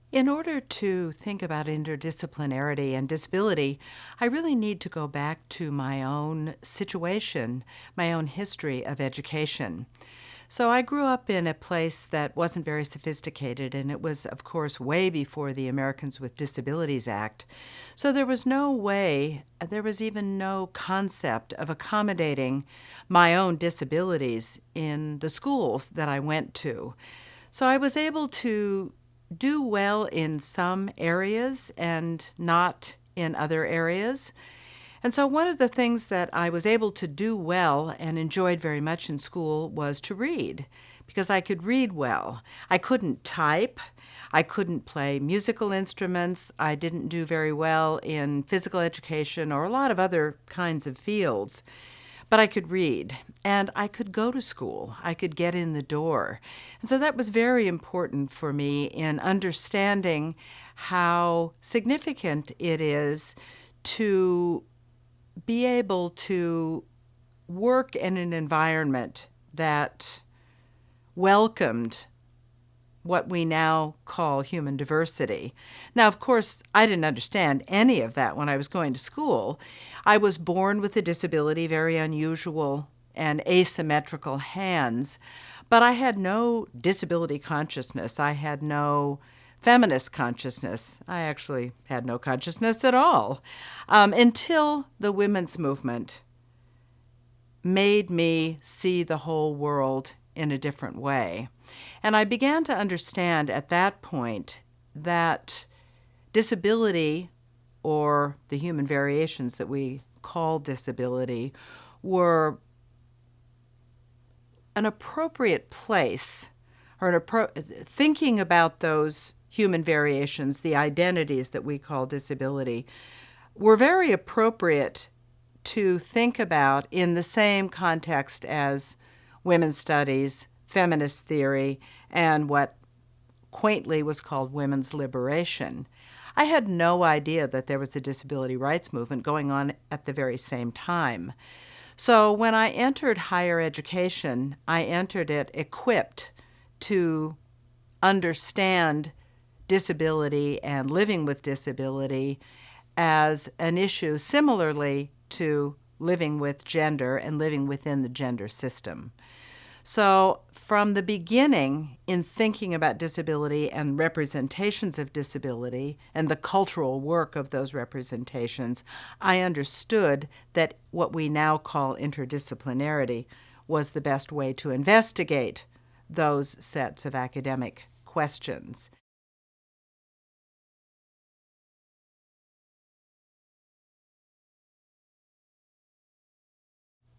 In order to think about interdisciplinarity and disability, I really need to go back to my own situation, my own history of education. So I grew up in a place that wasn't very sophisticated, and it was, of course, way before the Americans with Disabilities Act. So there was no way, there was even no concept of accommodating my own disabilities in the schools that I went to. So I was able to do well in some areas and not in other areas. And so, one of the things that I was able to do well and enjoyed very much in school was to read, because I could read well. I couldn't type. I couldn't play musical instruments. I didn't do very well in physical education or a lot of other kinds of fields. But I could read and I could go to school. I could get in the door. And so that was very important for me in understanding how significant it is to be able to work in an environment that welcomed what we now call human diversity. Now, of course, I didn't understand any of that when I was going to school. I was born with a disability, very unusual and asymmetrical hands, but I had no disability consciousness. I had no feminist consciousness. I actually had no consciousness at all until the women's movement made me see the whole world in a different way. And I began to understand at that point that disability, or the human variations that we call disability, were an appropriate place, or thinking about those human variations, the identities that we call disability, were very appropriate to think about in the same context as women's studies, feminist theory, and what quaintly was called women's liberation. I had no idea that there was a disability rights movement going on at the very same time. So when I entered higher education, I entered it equipped to understand disability and living with disability as an issue similarly to living with gender and living within the gender system. So from the beginning, in thinking about disability and representations of disability and the cultural work of those representations, I understood that what we now call interdisciplinarity was the best way to investigate those sets of academic questions.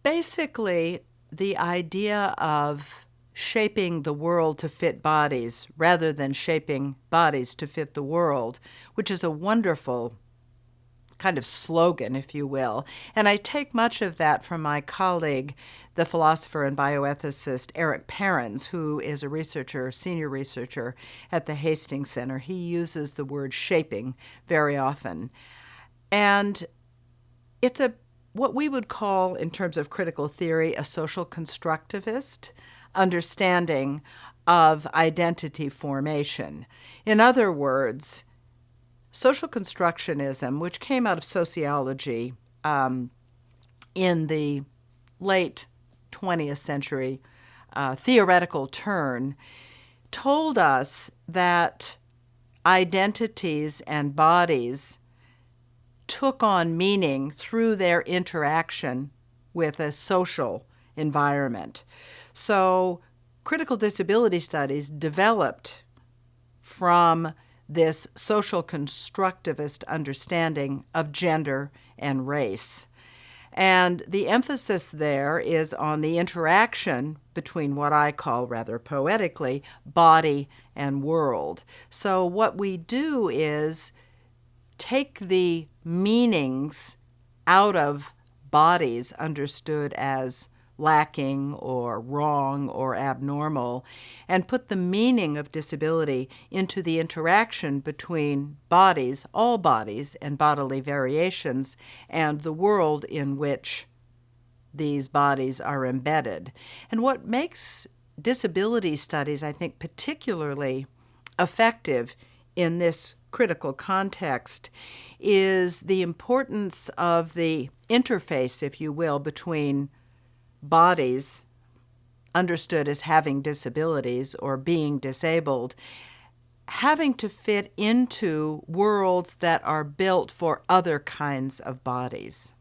Basically, the idea of shaping the world to fit bodies rather than shaping bodies to fit the world, which is a wonderful kind of slogan, if you will. And I take much of that from my colleague, the philosopher and bioethicist Eric Perrins, who is a researcher, senior researcher at the Hastings Center. He uses the word shaping very often. And it's what we would call, in terms of critical theory, a social constructivist understanding of identity formation. In other words, social constructionism, which came out of sociology in the late 20th century theoretical turn, told us that identities and bodies took on meaning through their interaction with a social environment. So critical disability studies developed from this social constructivist understanding of gender and race. And the emphasis there is on the interaction between what I call, rather poetically, body and world. So what we do is take the meanings out of bodies understood as lacking or wrong or abnormal, and put the meaning of disability into the interaction between bodies, all bodies, and bodily variations, and the world in which these bodies are embedded. And what makes disability studies, I think, particularly effective in this critical context is the importance of the interface, if you will, between bodies understood as having disabilities or being disabled, having to fit into worlds that are built for other kinds of bodies.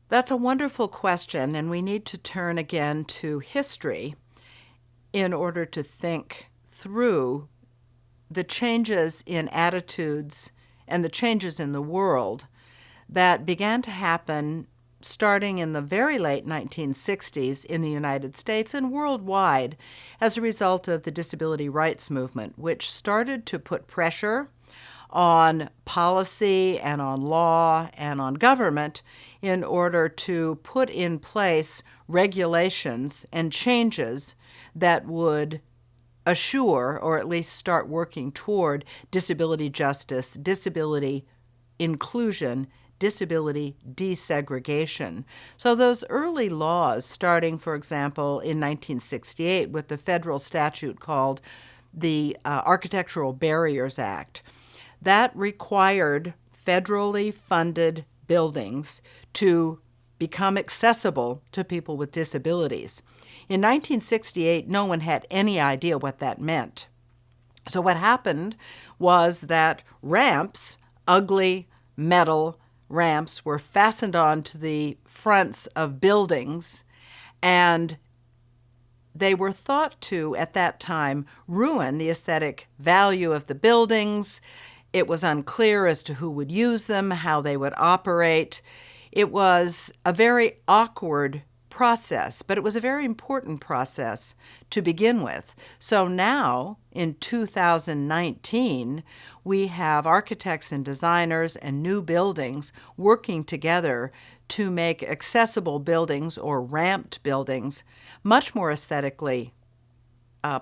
That's a wonderful question, and we need to turn again to history in order to think through the changes in attitudes and the changes in the world that began to happen starting in the very late 1960s in the United States and worldwide as a result of the disability rights movement, which started to put pressure on policy and on law and on government in order to put in place regulations and changes that would assure, or at least start working toward, disability justice, disability inclusion, disability desegregation. So those early laws, starting, for example, in 1968 with the federal statute called the Architectural Barriers Act, that required federally funded buildings to become accessible to people with disabilities. In 1968, no one had any idea what that meant. So what happened was that ramps, ugly metal ramps, were fastened onto the fronts of buildings, and they were thought to, at that time, ruin the aesthetic value of the buildings. It was unclear as to who would use them, how they would operate. It was a very awkward process, but it was a very important process to begin with. So now, in 2019, we have architects and designers and new buildings working together to make accessible buildings or ramped buildings much more aesthetically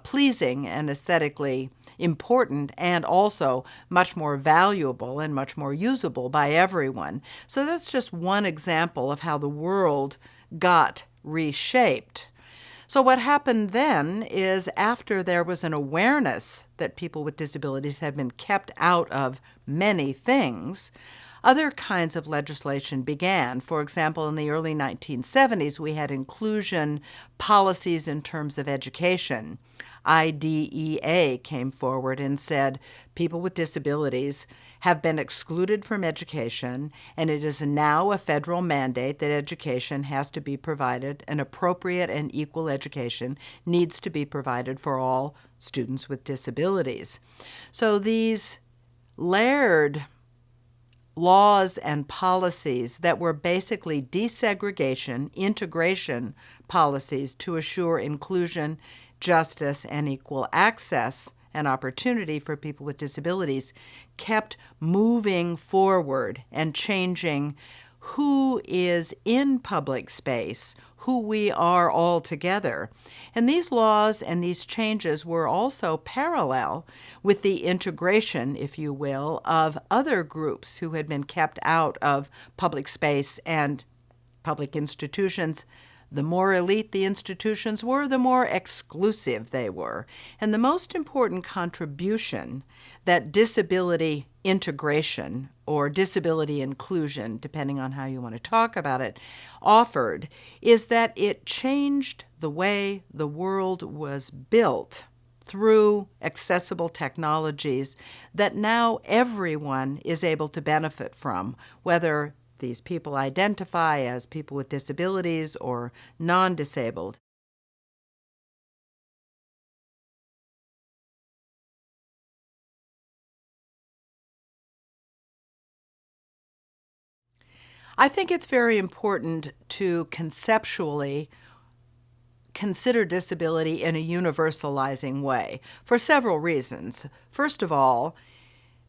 pleasing and aesthetically important, and also much more valuable and much more usable by everyone. So that's just one example of how the world got reshaped. So what happened then is, after there was an awareness that people with disabilities had been kept out of many things, other kinds of legislation began. For example, in the early 1970s, we had inclusion policies in terms of education. IDEA came forward and said people with disabilities have been excluded from education, and it is now a federal mandate that education has to be provided, an appropriate and equal education needs to be provided for all students with disabilities. So these layered laws and policies that were basically desegregation, integration policies to assure inclusion, justice, and equal access and opportunity for people with disabilities kept moving forward and changing who is in public space, who we are all together. And these laws and these changes were also parallel with the integration, if you will, of other groups who had been kept out of public space and public institutions. The more elite the institutions were, the more exclusive they were. And the most important contribution that disability integration or disability inclusion, depending on how you want to talk about it, offered is that it changed the way the world was built through accessible technologies that now everyone is able to benefit from, whether these people identify as people with disabilities or non-disabled. I think it's very important to conceptually consider disability in a universalizing way for several reasons. First of all,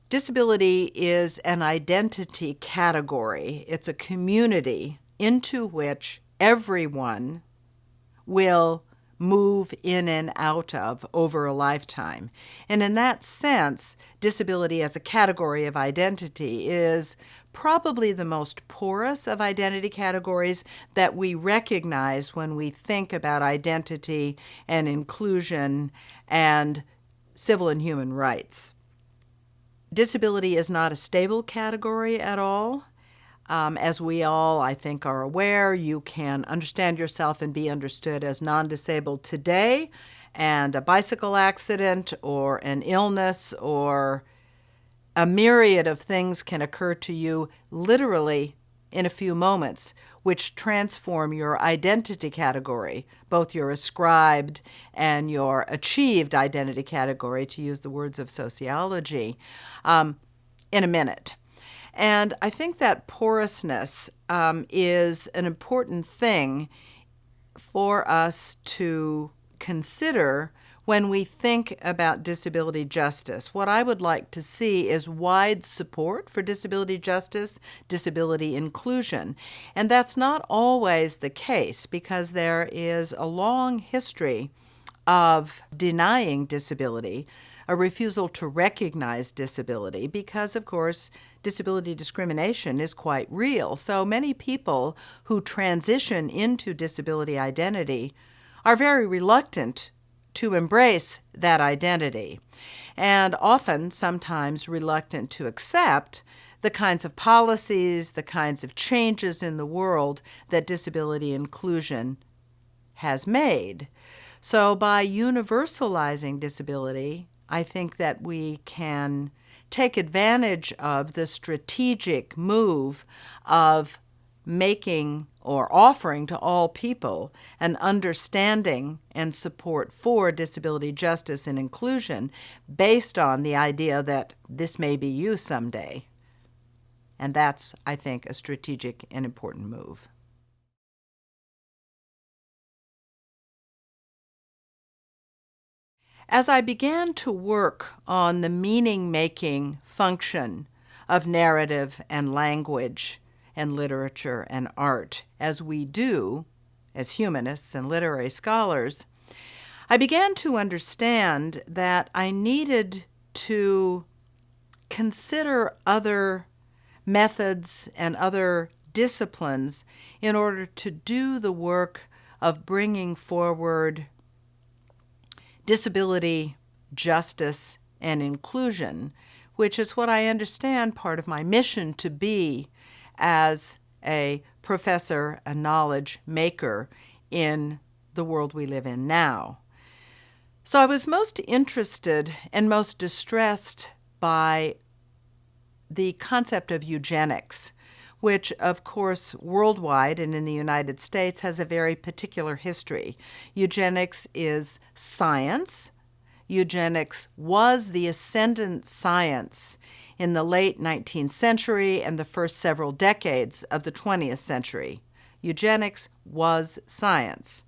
disability is an identity category. It's a community into which everyone will move in and out of over a lifetime. And in that sense, disability as a category of identity is probably the most porous of identity categories that we recognize when we think about identity and inclusion and civil and human rights. Disability is not a stable category at all. As we all, I think, are aware, you can understand yourself and be understood as non-disabled today, and a bicycle accident or an illness or a myriad of things can occur to you literally in a few moments, which transform your identity category, both your ascribed and your achieved identity category, to use the words of sociology, in a minute. And I think that porousness is an important thing for us to consider when we think about disability justice. What I would like to see is wide support for disability justice, disability inclusion. And that's not always the case, because there is a long history of denying disability, a refusal to recognize disability, because, of course, disability discrimination is quite real. So many people who transition into disability identity are very reluctant to embrace that identity, and often, sometimes, reluctant to accept the kinds of policies, the kinds of changes in the world that disability inclusion has made. So by universalizing disability, I think that we can take advantage of the strategic move of making or offering to all people an understanding and support for disability justice and inclusion based on the idea that this may be you someday. And that's, I think, a strategic and important move. As I began to work on the meaning-making function of narrative and language and literature and art, as we do as humanists and literary scholars, I began to understand that I needed to consider other methods and other disciplines in order to do the work of bringing forward disability, justice, and inclusion, which is what I understand part of my mission to be as a professor, a knowledge maker in the world we live in now. So I was most interested and most distressed by the concept of eugenics, which, of course, worldwide and in the United States has a very particular history. Eugenics is science. Eugenics was the ascendant science in the late 19th century and the first several decades of the 20th century. Eugenics was science.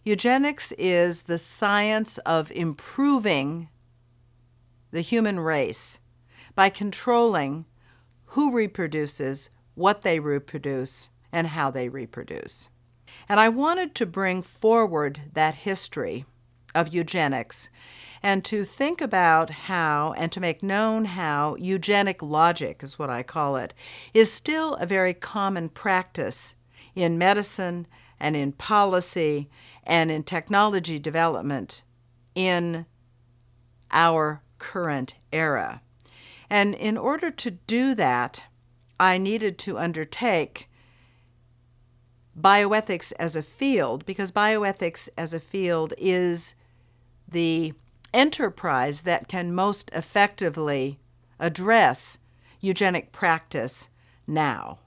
Eugenics is the science of improving the human race by controlling who reproduces, what they reproduce, and how they reproduce. And I wanted to bring forward that history of eugenics and to think about how, and to make known how, eugenic logic, is what I call it, is still a very common practice in medicine and in policy and in technology development in our current era. And in order to do that, I needed to undertake bioethics as a field, because bioethics as a field is the enterprise that can most effectively address eugenic practice now.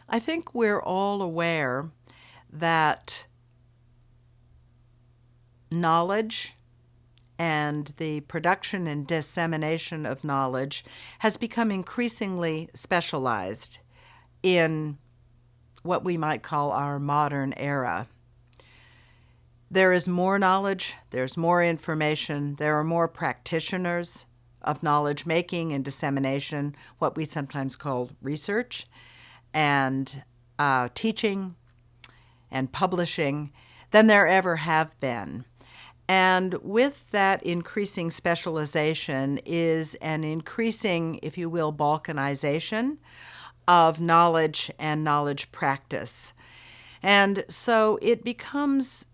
I think we're all aware that knowledge and the production and dissemination of knowledge has become increasingly specialized in what we might call our modern era. There is more knowledge, there's more information, there are more practitioners of knowledge making and dissemination, what we sometimes call research, and teaching and publishing than there ever have been. And with that increasing specialization is an increasing, if you will, balkanization of knowledge and knowledge practice. And so it becomes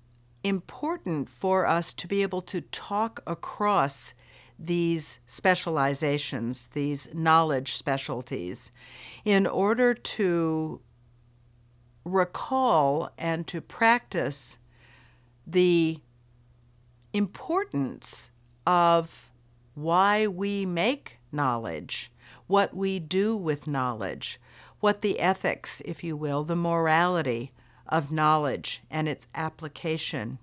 important for us to be able to talk across these specializations, these knowledge specialties, in order to recall and to practice the importance of why we make knowledge, what we do with knowledge, what the ethics, if you will, the morality of knowledge and its application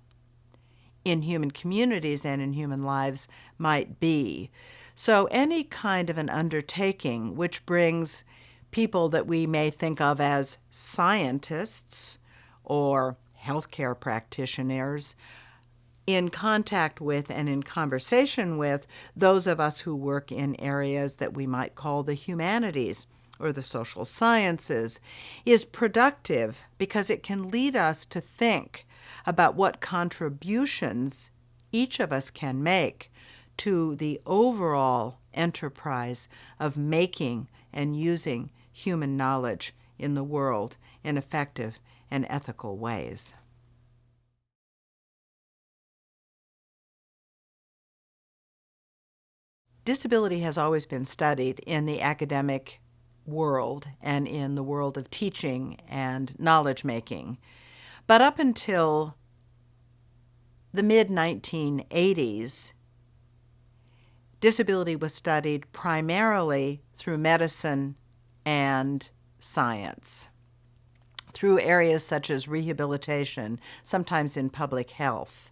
in human communities and in human lives might be. So any kind of an undertaking which brings people that we may think of as scientists or healthcare practitioners in contact with and in conversation with those of us who work in areas that we might call the humanities or the social sciences is productive because it can lead us to think about what contributions each of us can make to the overall enterprise of making and using human knowledge in the world in effective and ethical ways. Disability has always been studied in the academic world and in the world of teaching and knowledge making. But up until the mid-1980s, disability was studied primarily through medicine and science, through areas such as rehabilitation, sometimes in public health.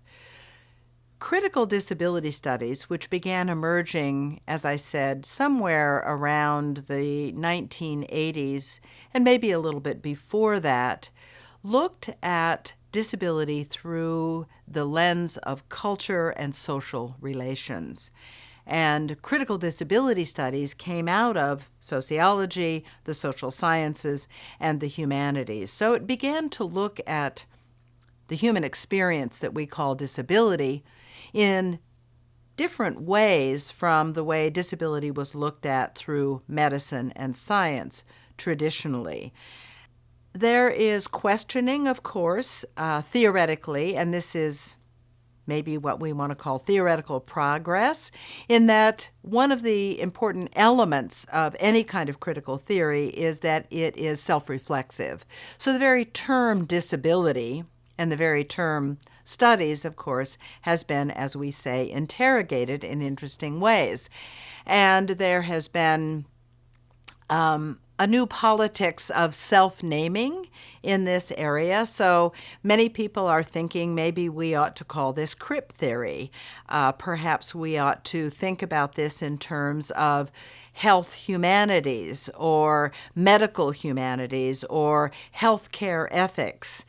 Critical disability studies, which began emerging, as I said, somewhere around the 1980s and maybe a little bit before that, looked at disability through the lens of culture and social relations. And critical disability studies came out of sociology, the social sciences, and the humanities. So it began to look at the human experience that we call disability in different ways from the way disability was looked at through medicine and science traditionally. There is questioning, of course, theoretically, and this is maybe what we want to call theoretical progress, in that one of the important elements of any kind of critical theory is that it is self-reflexive. So the very term disability and the very term studies, of course, has been, as we say, interrogated in interesting ways. And there has been a new politics of self-naming in this area. So many people are thinking maybe we ought to call this crip theory. Perhaps we ought to think about this in terms of health humanities or medical humanities or healthcare ethics.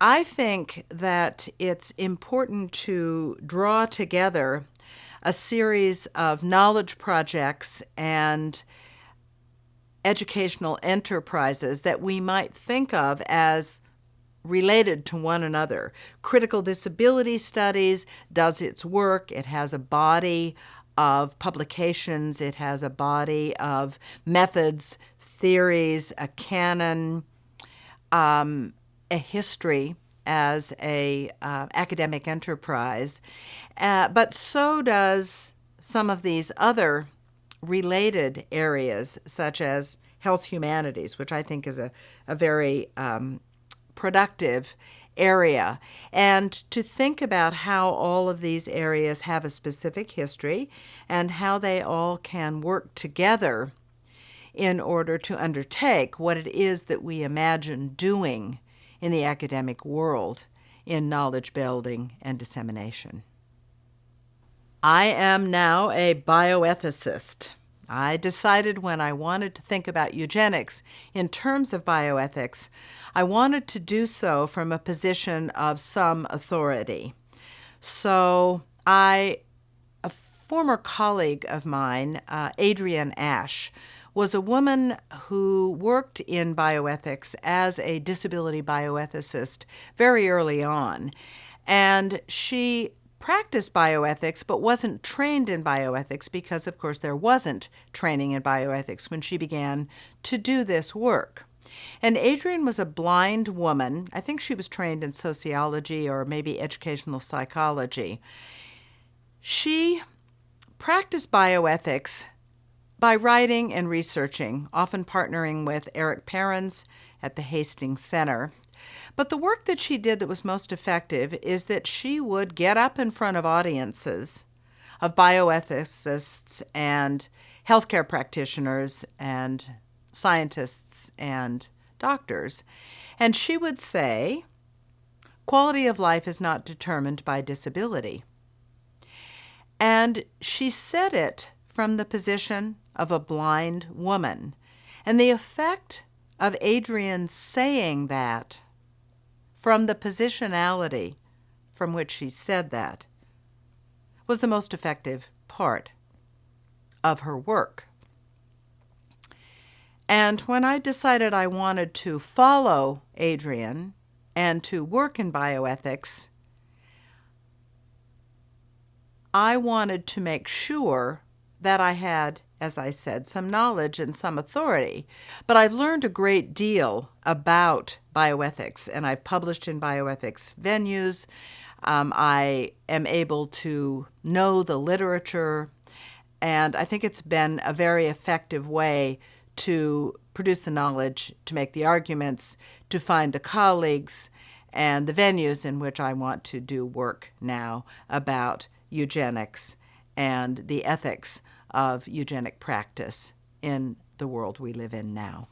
I think that it's important to draw together a series of knowledge projects and educational enterprises that we might think of as related to one another. Critical disability studies does its work. It has a body of publications. It has a body of methods, theories, a canon, a history as a academic enterprise, but so does some of these other related areas, such as health humanities, which I think is a very productive area. And to think about how all of these areas have a specific history and how they all can work together in order to undertake what it is that we imagine doing in the academic world in knowledge building and dissemination. I am now a bioethicist. I decided when I wanted to think about eugenics in terms of bioethics, I wanted to do so from a position of some authority. So a former colleague of mine, Adrienne Ash, was a woman who worked in bioethics as a disability bioethicist very early on. And she practiced bioethics but wasn't trained in bioethics because, of course, there wasn't training in bioethics when she began to do this work. And Adrienne was a blind woman. I think she was trained in sociology or maybe educational psychology. She practiced bioethics by writing and researching, often partnering with Eric Perrins at the Hastings Center. But the work that she did that was most effective is that she would get up in front of audiences of bioethicists and healthcare practitioners and scientists and doctors, and she would say, quality of life is not determined by disability. And she said it from the position of a blind woman. And the effect of Adrienne saying that from the positionality from which she said that was the most effective part of her work. And when I decided I wanted to follow Adrienne and to work in bioethics, I wanted to make sure that I had, as I said, some knowledge and some authority. But I've learned a great deal about bioethics, and I've published in bioethics venues. I am able to know the literature, and I think it's been a very effective way to produce the knowledge, to make the arguments, to find the colleagues and the venues in which I want to do work now about eugenics and the ethics of eugenic practice in the world we live in now.